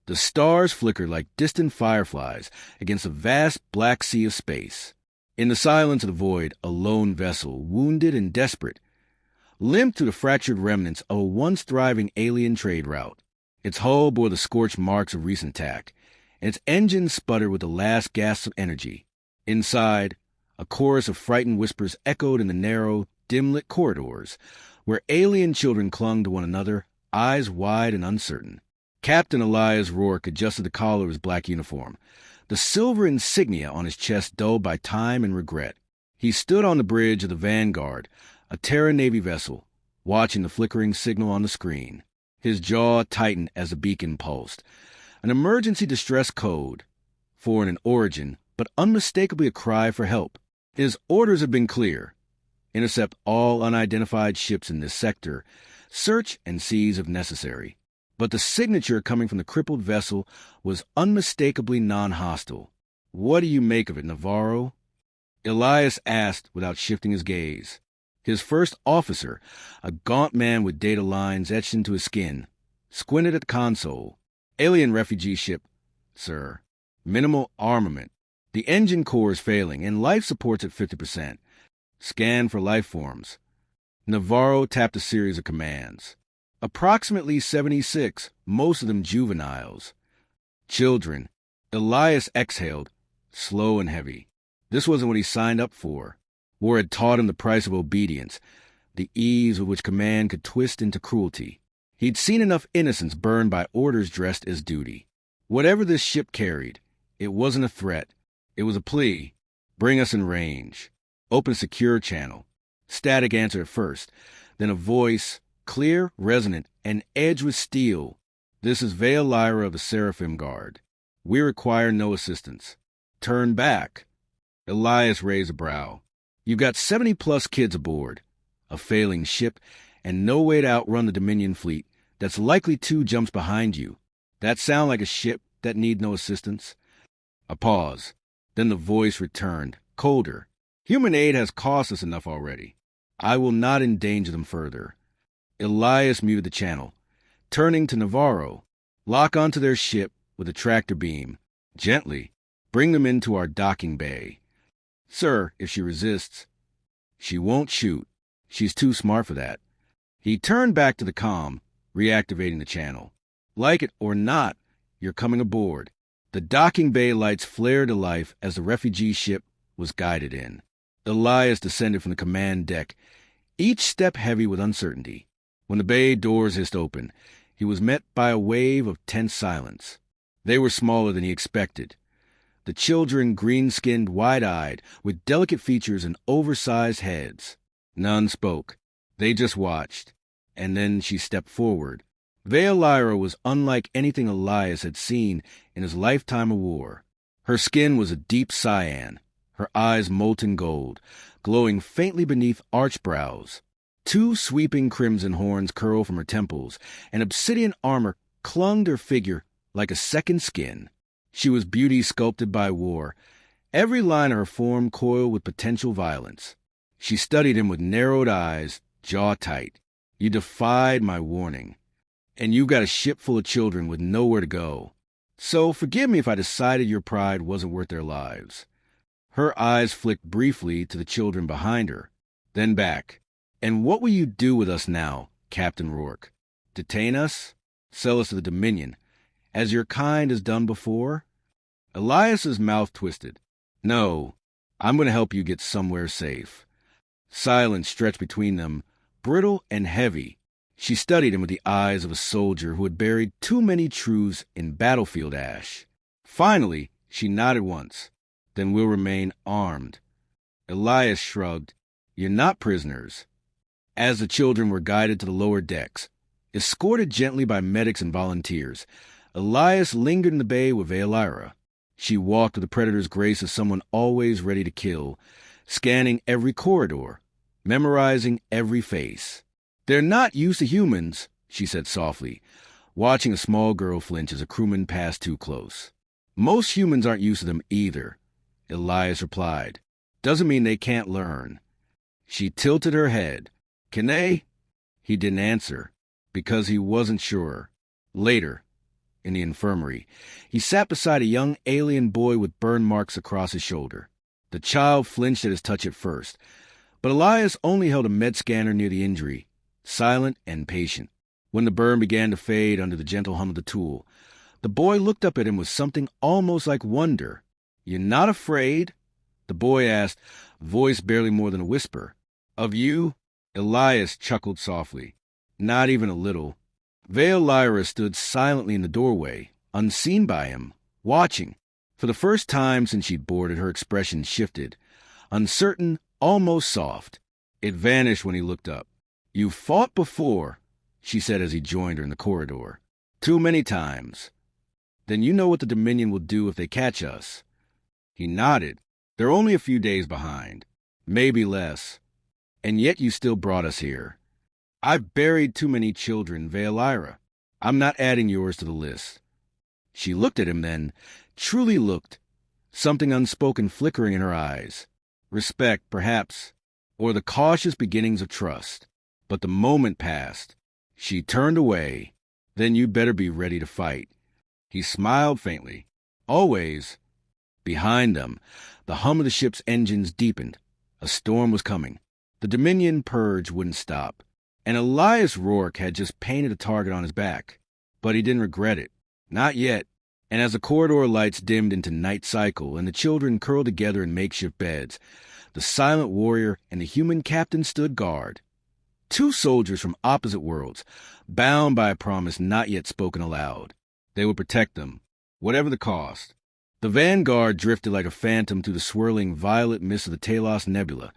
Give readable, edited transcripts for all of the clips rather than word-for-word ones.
The stars flickered like distant fireflies against a vast black sea of space. In the silence of the void, a lone vessel, wounded and desperate, limped through the fractured remnants of a once thriving alien trade route. Its hull bore the scorched marks of recent attack, and its engines sputtered with the last gasps of energy. Inside, a chorus of frightened whispers echoed in the narrow, dim-lit corridors, where alien children clung to one another, eyes wide and uncertain. Captain Elias Rourke adjusted the collar of his black uniform, the silver insignia on his chest dulled by time and regret. He stood on the bridge of the Vanguard, a Terra Navy vessel, watching the flickering signal on the screen. His jaw tightened as the beacon pulsed. An emergency distress code, foreign in origin, but unmistakably a cry for help. His orders had been clear. Intercept all unidentified ships in this sector. Search and seize if necessary. But the signature coming from the crippled vessel was unmistakably non-hostile. "What do you make of it, Navarro?" Elias asked without shifting his gaze. His first officer, a gaunt man with data lines etched into his skin, squinted at the console. "Alien refugee ship, sir. Minimal armament. The engine core is failing, and life support's at 50%. Scan for life forms." Navarro tapped a series of commands. "Approximately 76, most of them juveniles. Children." Elias exhaled, slow and heavy. This wasn't what he signed up for. War had taught him the price of obedience, the ease with which command could twist into cruelty. He'd seen enough innocence burned by orders dressed as duty. Whatever this ship carried, it wasn't a threat. It was a plea. "Bring us in range. Open secure channel." Static answered at first, then a voice, clear, resonant, and edged with steel. "This is Vale Lyra of the Seraphim Guard. We require no assistance. Turn back." Elias raised a brow. "You've got 70-plus kids aboard, a failing ship, and no way to outrun the Dominion fleet that's likely 2 jumps behind you. That sound like a ship that need no assistance?" A pause. Then the voice returned, colder. "Human aid has cost us enough already. I will not endanger them further." Elias muted the channel. Turning to Navarro, "Lock onto their ship with a tractor beam. Gently. Bring them into our docking bay. Sir, if she resists." "She won't shoot. She's too smart for that." He turned back to the comm, reactivating the channel. "Like it or not, you're coming aboard." The docking bay lights flared to life as the refugee ship was guided in. Elias descended from the command deck, each step heavy with uncertainty. When the bay doors hissed open, he was met by a wave of tense silence. They were smaller than he expected. The children green-skinned, wide-eyed, with delicate features and oversized heads. None spoke. They just watched. And then she stepped forward. Vale Lyra was unlike anything Elias had seen in his lifetime of war. Her skin was a deep cyan, her eyes molten gold, glowing faintly beneath arched brows. 2 sweeping crimson horns curled from her temples, and obsidian armor clung to her figure like a second skin. She was beauty sculpted by war, every line of her form coiled with potential violence. She studied him with narrowed eyes, jaw tight. "You defied my warning. And you've got a ship full of children with nowhere to go. So forgive me if I decided your pride wasn't worth their lives." Her eyes flicked briefly to the children behind her, then back. "And what will you do with us now, Captain Rourke? Detain us? Sell us to the Dominion, as your kind has done before?" Elias's mouth twisted. "No, I'm going to help you get somewhere safe." Silence stretched between them, brittle and heavy. She studied him with the eyes of a soldier who had buried too many truths in battlefield ash. Finally, she nodded once. "Then we'll remain armed." Elias shrugged. "You're not prisoners." As the children were guided to the lower decks, escorted gently by medics and volunteers, Elias lingered in the bay with Vale Lyra. She walked with the predator's grace of someone always ready to kill, scanning every corridor, memorizing every face. "They're not used to humans," she said softly, watching a small girl flinch as a crewman passed too close. "Most humans aren't used to them either," Elias replied. "Doesn't mean they can't learn." She tilted her head. "Can they?" He didn't answer, because he wasn't sure. Later, in the infirmary. He sat beside a young alien boy with burn marks across his shoulder. The child flinched at his touch at first, but Elias only held a med scanner near the injury, silent and patient. When the burn began to fade under the gentle hum of the tool, the boy looked up at him with something almost like wonder. "You're not afraid?" the boy asked, voice barely more than a whisper. "Of you?" Elias chuckled softly. "Not even a little." Veil Lyra stood silently in the doorway, unseen by him, watching. For the first time since she'd boarded, her expression shifted. Uncertain, almost soft. It vanished when he looked up. "You've fought before," she said as he joined her in the corridor. "Too many times." "Then you know what the Dominion will do if they catch us." He nodded. "They're only a few days behind. Maybe less. And yet you still brought us here. I've buried too many children, Veil Lyra. I'm not adding yours to the list." She looked at him then, truly looked, something unspoken flickering in her eyes. Respect, perhaps, or the cautious beginnings of trust. But the moment passed. She turned away. "Then you'd better be ready to fight." He smiled faintly. "Always." Behind them, the hum of the ship's engines deepened. A storm was coming. The Dominion purge wouldn't stop. And Elias Rourke had just painted a target on his back. But he didn't regret it. Not yet. And as the corridor lights dimmed into night cycle and the children curled together in makeshift beds, the silent warrior and the human captain stood guard. Two soldiers from opposite worlds, bound by a promise not yet spoken aloud. They would protect them, whatever the cost. The Vanguard drifted like a phantom through the swirling violet mist of the Talos Nebula,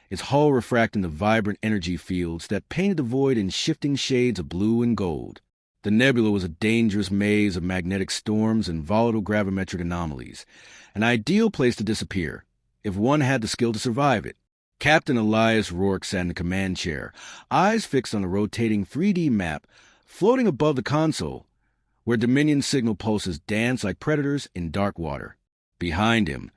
its hull refracting the vibrant energy fields that painted the void in shifting shades of blue and gold. The nebula was a dangerous maze of magnetic storms and volatile gravimetric anomalies, an ideal place to disappear, if one had the skill to survive it. Captain Elias Rourke sat in the command chair, eyes fixed on the rotating 3D map floating above the console, where Dominion signal pulses danced like predators in dark water. Behind him,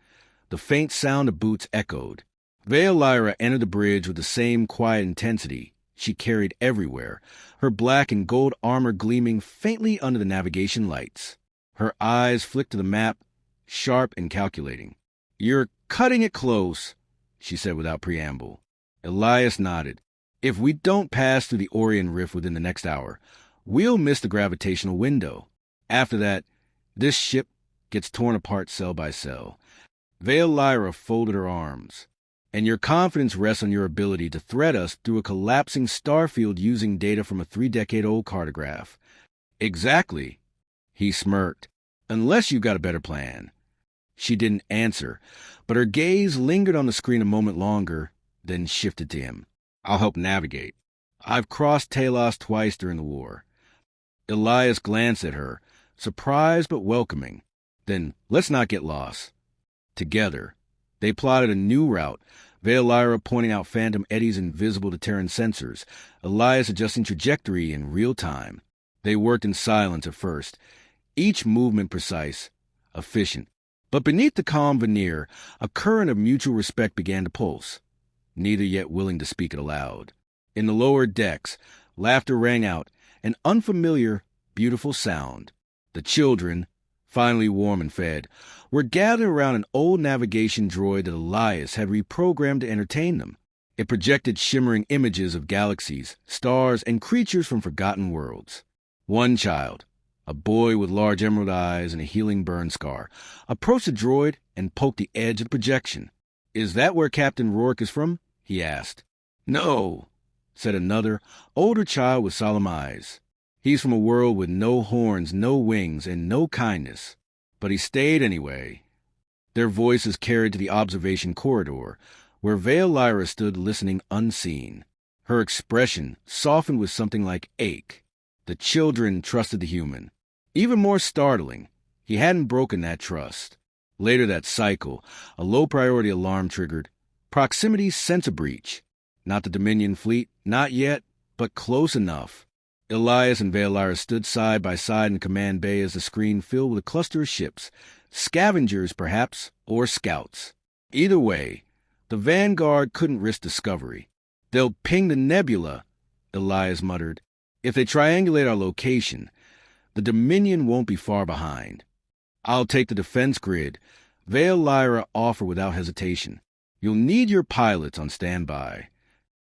the faint sound of boots echoed. Veil Lyra entered the bridge with the same quiet intensity she carried everywhere, her black and gold armor gleaming faintly under the navigation lights. Her eyes flicked to the map, sharp and calculating. "You're cutting it close," she said without preamble. Elias nodded. "If we don't pass through the Orion Rift within the next hour, we'll miss the gravitational window. After that, this ship gets torn apart cell by cell." Veil Lyra folded her arms. "And your confidence rests on your ability to thread us through a collapsing starfield using data from a 3-decade-old cartograph." "Exactly." He smirked. "Unless you've got a better plan." She didn't answer, but her gaze lingered on the screen a moment longer, then shifted to him. "I'll help navigate. I've crossed Talos twice during the war." Elias glanced at her, surprised but welcoming. "Then let's not get lost." Together, they plotted a new route, Veil Lyra pointing out phantom eddies invisible to Terran sensors, Elias adjusting trajectory in real time. They worked in silence at first, each movement precise, efficient. But beneath the calm veneer, a current of mutual respect began to pulse, neither yet willing to speak it aloud. In the lower decks, laughter rang out, an unfamiliar, beautiful sound. The children, finally warm and fed, were gathered around an old navigation droid that Elias had reprogrammed to entertain them. It projected shimmering images of galaxies, stars, and creatures from forgotten worlds. One child, a boy with large emerald eyes and a healing burn scar, approached the droid and poked the edge of the projection. "Is that where Captain Rourke is from?" he asked. "No," said another, older child with solemn eyes. "He's from a world with no horns, no wings, and no kindness. But he stayed anyway." Their voices carried to the observation corridor, where Veil Lyra stood listening unseen. Her expression softened with something like ache. The children trusted the human. Even more startling, he hadn't broken that trust. Later that cycle, a low-priority alarm triggered. Proximity sensor breach. Not the Dominion fleet, not yet, but close enough. Elias and Veil Lyra stood side by side in the command bay as the screen filled with a cluster of ships. Scavengers, perhaps, or scouts. Either way, the Vanguard couldn't risk discovery. "They'll ping the nebula," Elias muttered. "If they triangulate our location, The Dominion won't be far behind. I'll take the defense grid, Vale Lyra offered without hesitation. You'll need your pilots on standby.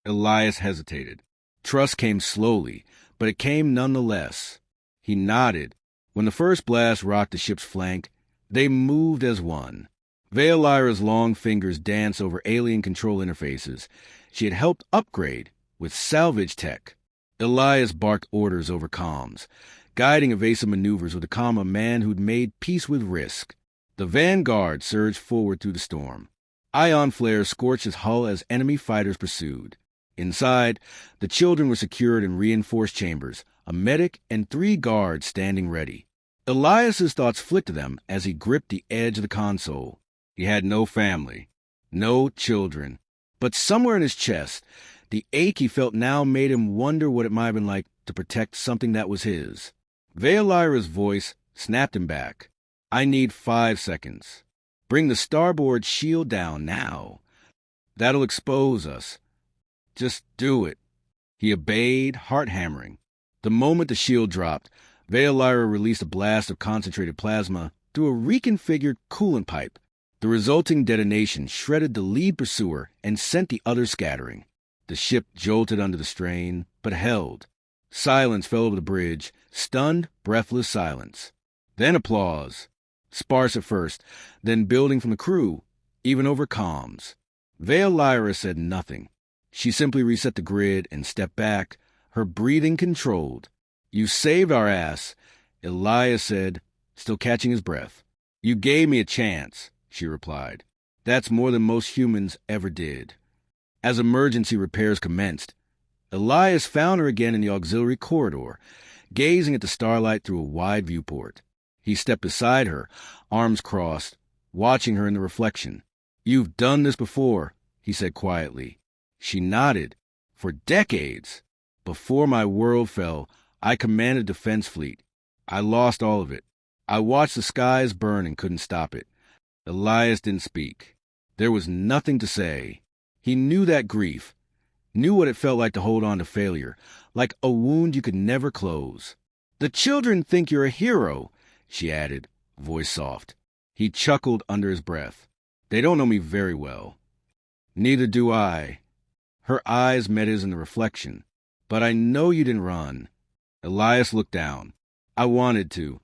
Elias hesitated. Trust came slowly, but it came nonetheless. He nodded. When the first blast rocked the ship's flank, they moved as one. Vale Lyra's long fingers danced over alien control interfaces she had helped upgrade with salvage tech. Elias barked orders over comms, guiding evasive maneuvers with the calm of a man who'd made peace with risk. The Vanguard surged forward through the storm. Ion flares scorched its hull as enemy fighters pursued. Inside, the children were secured in reinforced chambers, a medic and 3 guards standing ready. Elias's thoughts flicked to them as he gripped the edge of the console. He had no family, no children, but somewhere in his chest, the ache he felt now made him wonder what it might have been like to protect something that was his. Vale Lyra's voice snapped him back. I need 5 seconds. Bring the starboard shield down now. That'll expose us. Just do it. He obeyed, heart hammering. The moment the shield dropped, Vale Lyra released a blast of concentrated plasma through a reconfigured coolant pipe. The resulting detonation shredded the lead pursuer and sent the others scattering. The ship jolted under the strain, but held. Silence fell over the bridge, stunned, breathless silence. Then applause. Sparse at first, then building from the crew, even over comms. Vale Lyra said nothing. She simply reset the grid and stepped back, her breathing controlled. You saved our ass, Elias said, still catching his breath. You gave me a chance, she replied. That's more than most humans ever did. As emergency repairs commenced, Elias found her again in the auxiliary corridor, gazing at the starlight through a wide viewport. He stepped beside her, arms crossed, watching her in the reflection. You've done this before, he said quietly. She nodded. For decades. Before my world fell, I commanded a defense fleet. I lost all of it. I watched the skies burn and couldn't stop it. Elias didn't speak. There was nothing to say. He knew that grief, knew what it felt like to hold on to failure, like a wound you could never close. The children think you're a hero, she added, voice soft. He chuckled under his breath. They don't know me very well. Neither do I. Her eyes met his in the reflection. But I know you didn't run. Elias looked down. I wanted to.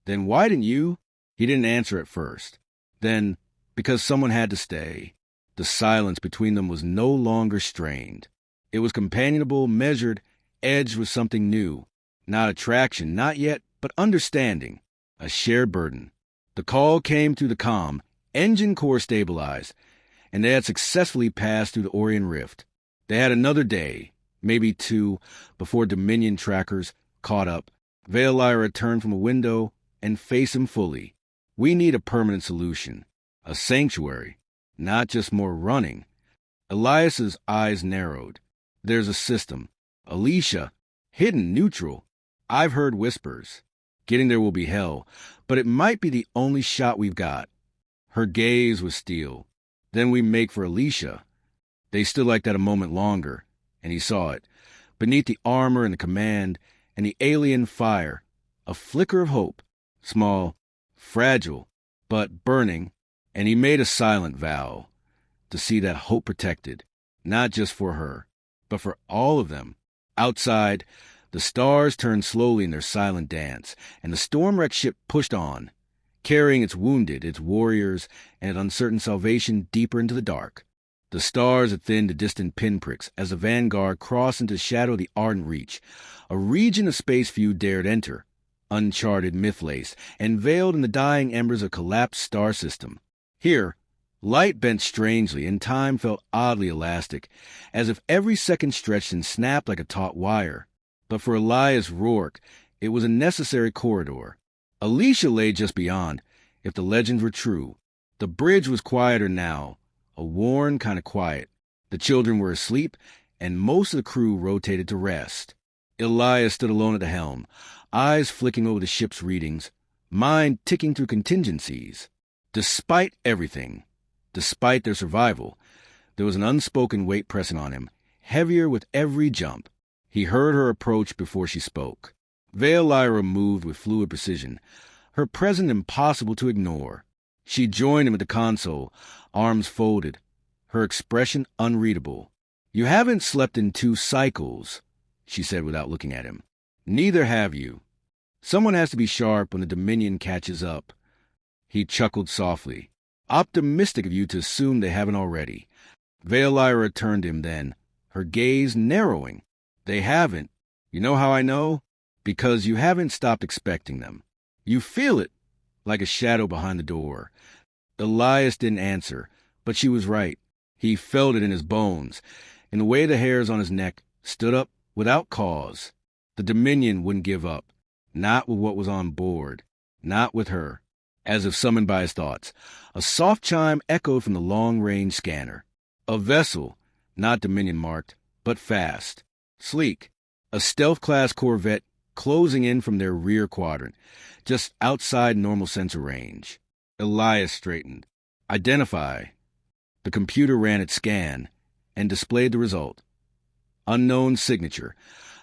Then why didn't you? He didn't answer at first. Then, because someone had to stay. The silence between them was no longer strained. It was companionable, measured, edged with something new. Not attraction, not yet, but understanding. A shared burden. The call came through the comm, engine core stabilized, and they had successfully passed through the Orion Rift. They had another day, maybe 2, before Dominion trackers caught up. Vale Lyra turned from a window and faced him fully. We need a permanent solution. A sanctuary. Not just more running. Elias's eyes narrowed. There's a system. Alicia. Hidden neutral. I've heard whispers. Getting there will be hell, but it might be the only shot we've got. Her gaze was steel. Then we make for Alicia. They stood like that a moment longer, and he saw it. Beneath the armor and the command and the alien fire, a flicker of hope. Small, fragile, but burning, and he made a silent vow to see that hope protected, not just for her, but for all of them. Outside, the stars turned slowly in their silent dance, and the storm-wrecked ship pushed on, carrying its wounded, its warriors, and its uncertain salvation deeper into the dark. The stars had thinned to distant pinpricks as the Vanguard crossed into the shadow of the Ardent Reach, a region of space few dared enter, uncharted, myth-laced, and veiled in the dying embers of a collapsed star system. Here, light bent strangely, and time felt oddly elastic, as if every second stretched and snapped like a taut wire. But for Elias Rourke, it was a necessary corridor. Alicia lay just beyond, if the legends were true. The bridge was quieter now, a worn kind of quiet. The children were asleep, and most of the crew rotated to rest. Elias stood alone at the helm, eyes flicking over the ship's readings, mind ticking through contingencies. Despite everything, despite their survival, there was an unspoken weight pressing on him, heavier with every jump. He heard her approach before she spoke. Vale Lyra moved with fluid precision, her presence impossible to ignore. She joined him at the console, arms folded, her expression unreadable. "You haven't slept in 2 cycles," she said without looking at him. "Neither have you. Someone has to be sharp when the Dominion catches up." He chuckled softly. "Optimistic of you to assume they haven't already." Vale Lyra turned to him then, her gaze narrowing. "They haven't. You know how I know? Because you haven't stopped expecting them. You feel it, like a shadow behind the door." Elias didn't answer, but she was right. He felt it in his bones, in the way the hairs on his neck stood up without cause. The Dominion wouldn't give up. Not with what was on board. Not with her. As if summoned by his thoughts, a soft chime echoed from the long-range scanner. A vessel, not Dominion marked, but fast. Sleek. A stealth-class corvette closing in from their rear quadrant, just outside normal sensor range. Elias straightened. "Identify." The computer ran its scan and displayed the result. Unknown signature.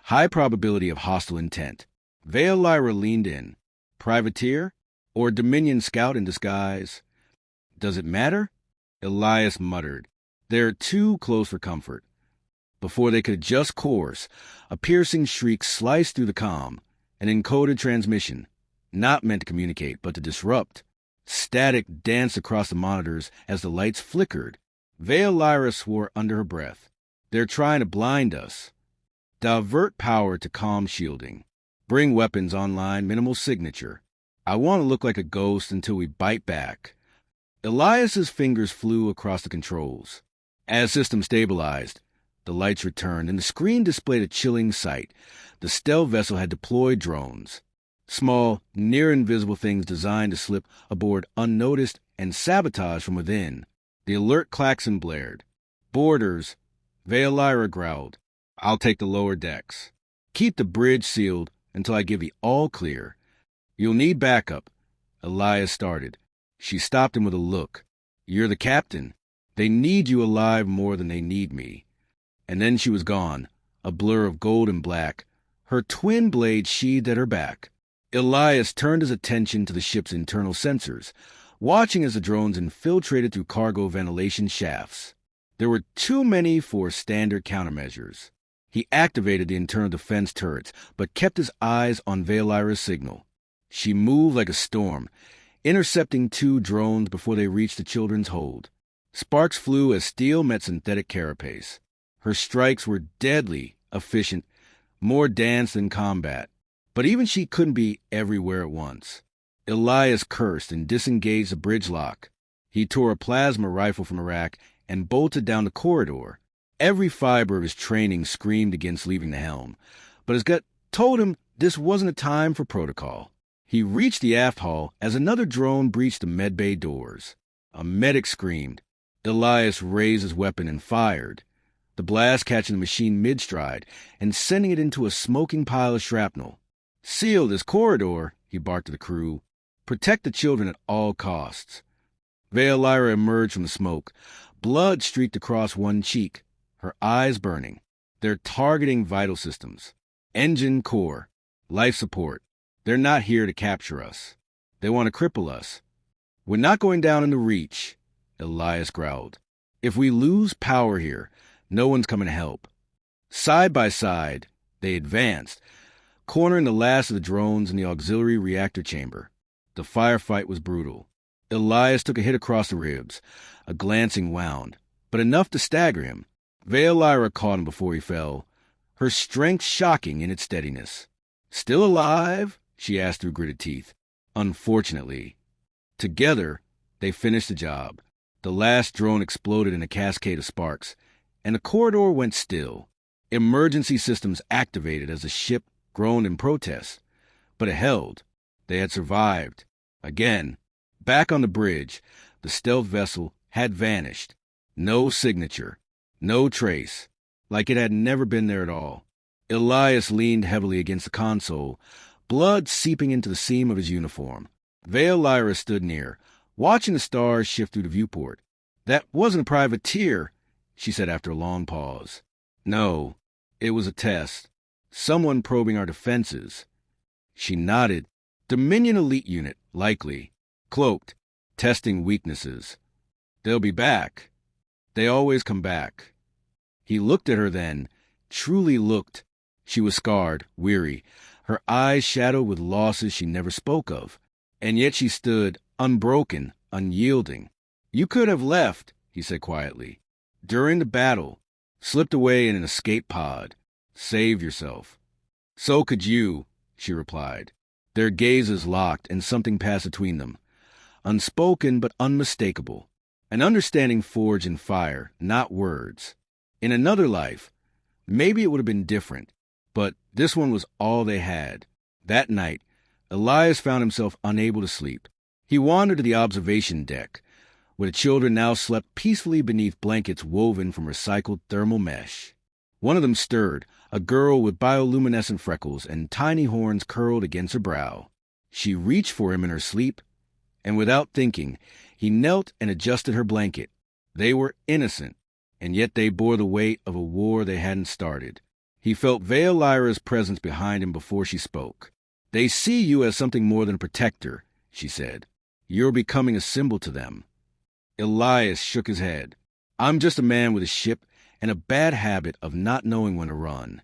High probability of hostile intent. Vale Lyra leaned in. Privateer? Or Dominion scout in disguise? "Does it matter?" Elias muttered. "They're too close for comfort." Before they could adjust course, a piercing shriek sliced through the comm. An encoded transmission, not meant to communicate, but to disrupt. Static danced across the monitors as the lights flickered. Vale Lyra swore under her breath. "They're trying to blind us. Divert power to comm shielding. Bring weapons online, minimal signature. I want to look like a ghost until we bite back." Elias's fingers flew across the controls. As system stabilized, the lights returned, and the screen displayed a chilling sight. The stealth vessel had deployed drones. Small, near-invisible things designed to slip aboard unnoticed and sabotage from within. The alert klaxon blared. "Boarders," Vale Lyra growled. "I'll take the lower decks. Keep the bridge sealed until I give the all-clear. You'll need backup." Elias started. She stopped him with a look. "You're the captain. They need you alive more than they need me." And then she was gone, a blur of gold and black, her twin blade sheathed at her back. Elias turned his attention to the ship's internal sensors, watching as the drones infiltrated through cargo ventilation shafts. There were too many for standard countermeasures. He activated the internal defense turrets, but kept his eyes on Vale Lyra's signal. She moved like a storm, intercepting 2 drones before they reached the children's hold. Sparks flew as steel met synthetic carapace. Her strikes were deadly, efficient, more dance than combat. But even she couldn't be everywhere at once. Elias cursed and disengaged the bridge lock. He tore a plasma rifle from a rack and bolted down the corridor. Every fiber of his training screamed against leaving the helm, but his gut told him this wasn't a time for protocol. He reached the aft hall as another drone breached the medbay doors. A medic screamed. Elias raised his weapon and fired, the blast catching the machine mid-stride and sending it into a smoking pile of shrapnel. "Seal this corridor," he barked to the crew. "Protect the children at all costs." Vale Lyra emerged from the smoke. Blood streaked across one cheek, her eyes burning. "They're targeting vital systems. Engine core. Life support. They're not here to capture us. They want to cripple us. We're not going down in the Reach," Elias growled. "If we lose power here, no one's coming to help." Side by side, they advanced, cornering the last of the drones in the auxiliary reactor chamber. The firefight was brutal. Elias took a hit across the ribs, a glancing wound, but enough to stagger him. Vale Lyra caught him before he fell, her strength shocking in its steadiness. "Still alive?" she asked through gritted teeth. "Unfortunately." Together, they finished the job. The last drone exploded in a cascade of sparks, and the corridor went still. Emergency systems activated as the ship groaned in protest. But it held. They had survived. Again. Back on the bridge, the stealth vessel had vanished. No signature. No trace. Like it had never been there at all. Elias leaned heavily against the console, blood seeping into the seam of his uniform. Vale Lyra stood near, watching the stars shift through the viewport. "That wasn't a privateer," she said after a long pause. "No, it was a test. Someone probing our defenses." She nodded. Dominion elite unit, likely. Cloaked. Testing weaknesses. They'll be back. They always come back. He looked at her then, truly looked. She was scarred, weary, her eyes shadowed with losses she never spoke of. And yet she stood, unbroken, unyielding. You could have left, he said quietly. During the battle, slipped away in an escape pod. Save yourself. So could you, she replied. Their gazes locked and something passed between them. Unspoken but unmistakable. An understanding forged in fire, not words. In another life, maybe it would have been different, but this one was all they had. That night, Elias found himself unable to sleep. He wandered to the observation deck, where the children now slept peacefully beneath blankets woven from recycled thermal mesh. One of them stirred, a girl with bioluminescent freckles and tiny horns curled against her brow. She reached for him in her sleep, and without thinking, he knelt and adjusted her blanket. They were innocent, and yet they bore the weight of a war they hadn't started. He felt Vale Lyra's presence behind him before she spoke. They see you as something more than a protector, she said. You're becoming a symbol to them. Elias shook his head. I'm just a man with a ship and a bad habit of not knowing when to run.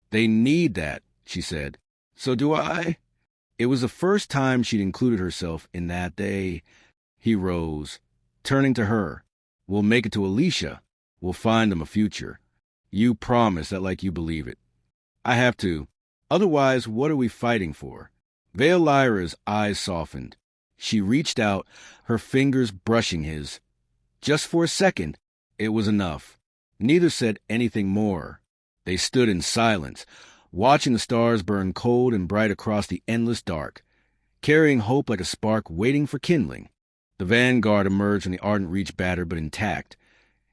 They need that, she said. So do I. It was the first time she'd included herself in that. He rose, turning to her. We'll make it to Alicia. We'll find them a future. You promise that like you believe it. I have to. Otherwise, what are we fighting for? Vale Lyra's eyes softened. She reached out, her fingers brushing his. Just for a second, it was enough. Neither said anything more. They stood in silence, watching the stars burn cold and bright across the endless dark, carrying hope like a spark waiting for kindling. The Vanguard emerged from the Ardent Reach battered but intact,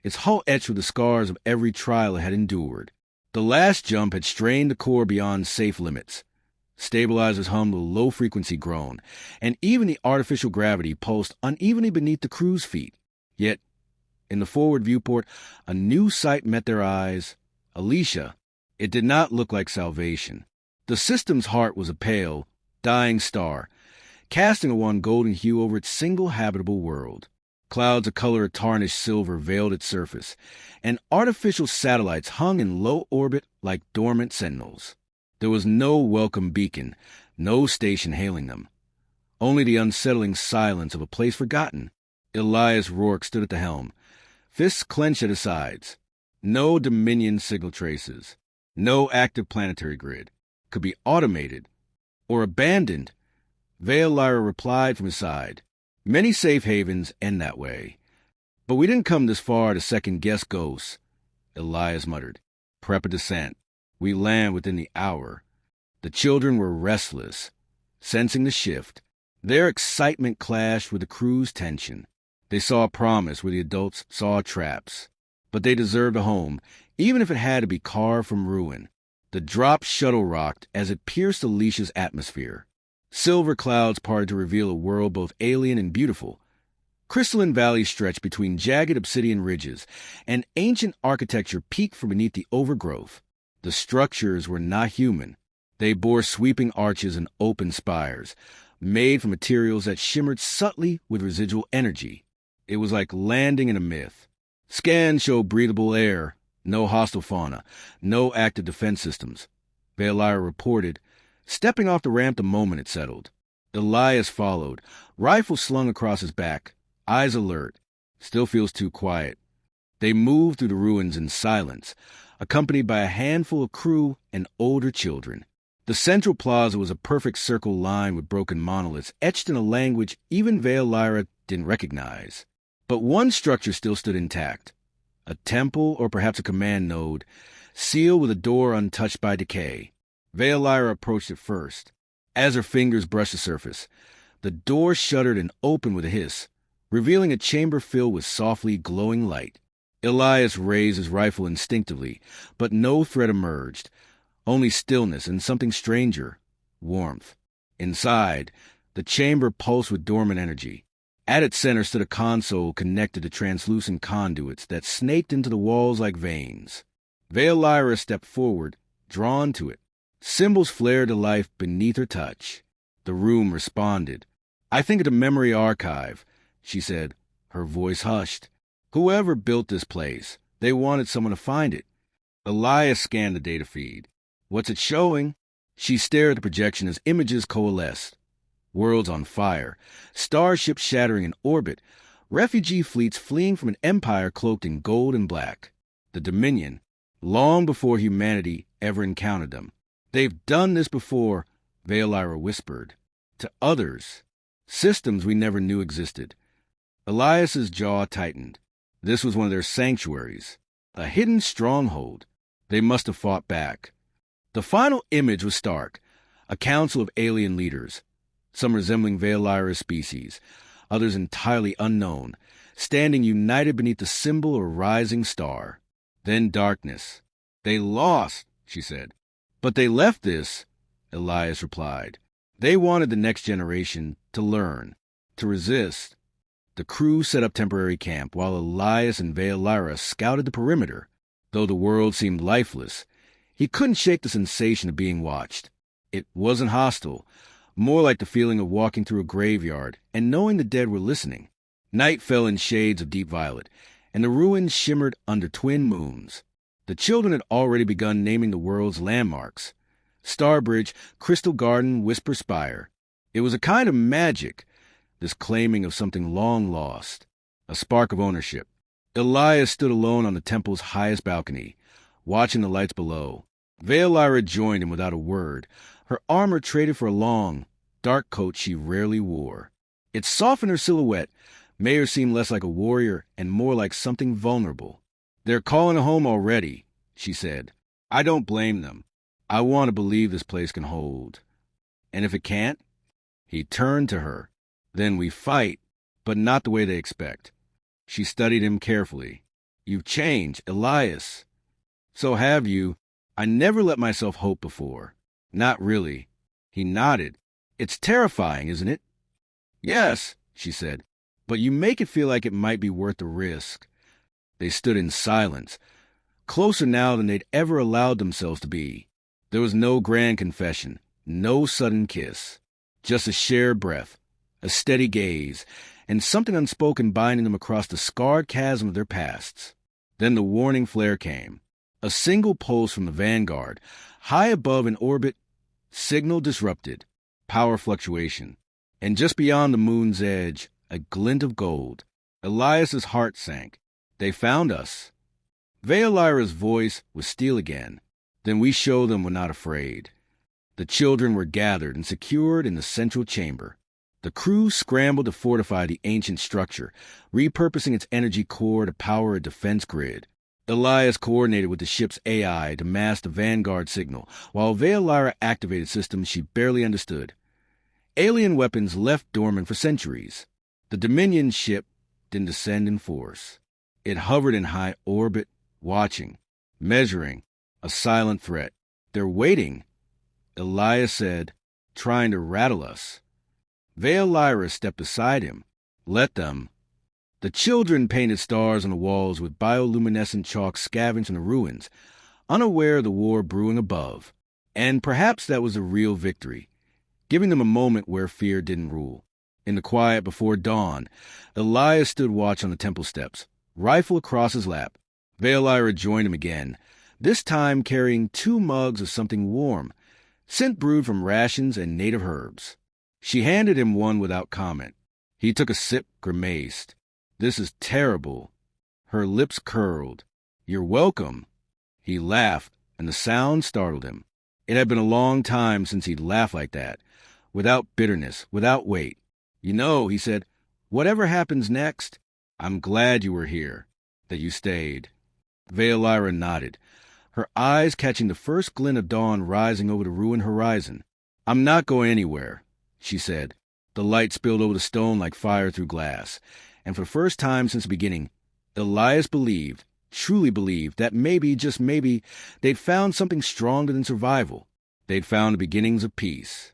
its hull etched with the scars of every trial it had endured. The last jump had strained the core beyond safe limits. Stabilizers hummed with low-frequency groan, and even the artificial gravity pulsed unevenly beneath the crew's feet. Yet, in the forward viewport, a new sight met their eyes. Alicia. It did not look like salvation. The system's heart was a pale, dying star, casting a wan golden hue over its single habitable world. Clouds of color of tarnished silver veiled its surface, and artificial satellites hung in low orbit like dormant sentinels. There was no welcome beacon, no station hailing them. Only the unsettling silence of a place forgotten. Elias Rourke stood at the helm, fists clenched at his sides. No Dominion signal traces, no active planetary grid, could be automated or abandoned. Vale Lyra replied from his side. Many safe havens end that way. But we didn't come this far to second-guess ghosts, Elias muttered. Prep a descent. We land within the hour. The children were restless, sensing the shift. Their excitement clashed with the crew's tension. They saw a promise where the adults saw traps. But they deserved a home, even if it had to be carved from ruin. The drop shuttle rocked as it pierced Alicia's atmosphere. Silver clouds parted to reveal a world both alien and beautiful. Crystalline valleys stretched between jagged obsidian ridges, and ancient architecture peeked from beneath the overgrowth. The structures were not human. They bore sweeping arches and open spires, made from materials that shimmered subtly with residual energy. It was like landing in a myth. Scans showed breathable air, no hostile fauna, no active defense systems. Vale Lyra reported, stepping off the ramp the moment it settled. Elias followed, rifle slung across his back, eyes alert. Still feels too quiet. They moved through the ruins in silence, accompanied by a handful of crew and older children. The central plaza was a perfect circle lined with broken monoliths, etched in a language even Vale Lyra didn't recognize. But one structure still stood intact. A temple or perhaps a command node, sealed with a door untouched by decay. Vale Lyra approached it first. As her fingers brushed the surface, the door shuddered and opened with a hiss, revealing a chamber filled with softly glowing light. Elias raised his rifle instinctively, but no threat emerged. Only stillness and something stranger, warmth. Inside, the chamber pulsed with dormant energy. At its center stood a console connected to translucent conduits that snaked into the walls like veins. Vale Lyra stepped forward, drawn to it. Symbols flared to life beneath her touch. The room responded. "I think of the memory archive," she said, her voice hushed. "Whoever built this place, they wanted someone to find it." Elias scanned the data feed. "What's it showing?" She stared at the projection as images coalesced. Worlds on fire, starships shattering in orbit, refugee fleets fleeing from an empire cloaked in gold and black. The Dominion, long before humanity ever encountered them. "They've done this before," Veolyra whispered. "To others. Systems we never knew existed." Elias's jaw tightened. This was one of their sanctuaries. A hidden stronghold. They must have fought back. The final image was stark. A council of alien leaders, some resembling Veolyra's species, others entirely unknown, standing united beneath the symbol of a rising star. Then darkness. "They lost," she said. "But they left this," Elias replied. "They wanted the next generation to learn, to resist." The crew set up temporary camp while Elias and Veolyra scouted the perimeter. Though the world seemed lifeless, he couldn't shake the sensation of being watched. It wasn't hostile, more like the feeling of walking through a graveyard and knowing the dead were listening. Night fell in shades of deep violet, and the ruins shimmered under twin moons. The children had already begun naming the world's landmarks. Starbridge, Crystal Garden, Whisper Spire. It was a kind of magic, this claiming of something long lost, a spark of ownership. Elias stood alone on the temple's highest balcony, watching the lights below. Veolyra joined him without a word, her armor traded for a long, dark coat she rarely wore. It softened her silhouette, made her seem less like a warrior and more like something vulnerable. "They're calling it home already," she said. "I don't blame them. I want to believe this place can hold. And if it can't?" He turned to her. "Then we fight, but not the way they expect." She studied him carefully. "You've changed, Elias." "So have you. I never let myself hope before." "Not really." He nodded. "It's terrifying, isn't it?" "Yes," she said. "But you make it feel like it might be worth the risk." They stood in silence, closer now than they'd ever allowed themselves to be. There was no grand confession, no sudden kiss. Just a shared breath, a steady gaze, and something unspoken binding them across the scarred chasm of their pasts. Then the warning flare came. A single pulse from the Vanguard, high above in orbit, signal disrupted, power fluctuation. And just beyond the moon's edge, a glint of gold. Elias's heart sank. "They found us." Veolyra's voice was steel again. "Then we show them we're not afraid." The children were gathered and secured in the central chamber. The crew scrambled to fortify the ancient structure, repurposing its energy core to power a defense grid. Elias coordinated with the ship's AI to mask the Vanguard signal, while Veolyra activated systems she barely understood. Alien weapons left dormant for centuries. The Dominion ship didn't descend in force. It hovered in high orbit, watching, measuring, a silent threat. "They're waiting," Elias said, "trying to rattle us." Veolyra stepped beside him. "Let them." The children painted stars on the walls with bioluminescent chalk scavenged from the ruins, unaware of the war brewing above. And perhaps that was a real victory, giving them a moment where fear didn't rule. In the quiet before dawn, Elias stood watch on the temple steps, rifle across his lap. Veolyra joined him again, this time carrying 2 mugs of something warm, scent brewed from rations and native herbs. She handed him one without comment. He took a sip, grimaced. "This is terrible." Her lips curled. "You're welcome." He laughed, and the sound startled him. It had been a long time since he'd laughed like that, without bitterness, without weight. "You know," he said, "whatever happens next, I'm glad you were here, that you stayed." Veolyra nodded, her eyes catching the first glint of dawn rising over the ruined horizon. "I'm not going anywhere," she said. The light spilled over the stone like fire through glass, and for the first time since the beginning, Elias believed, truly believed, that maybe, just maybe, they'd found something stronger than survival. They'd found the beginnings of peace.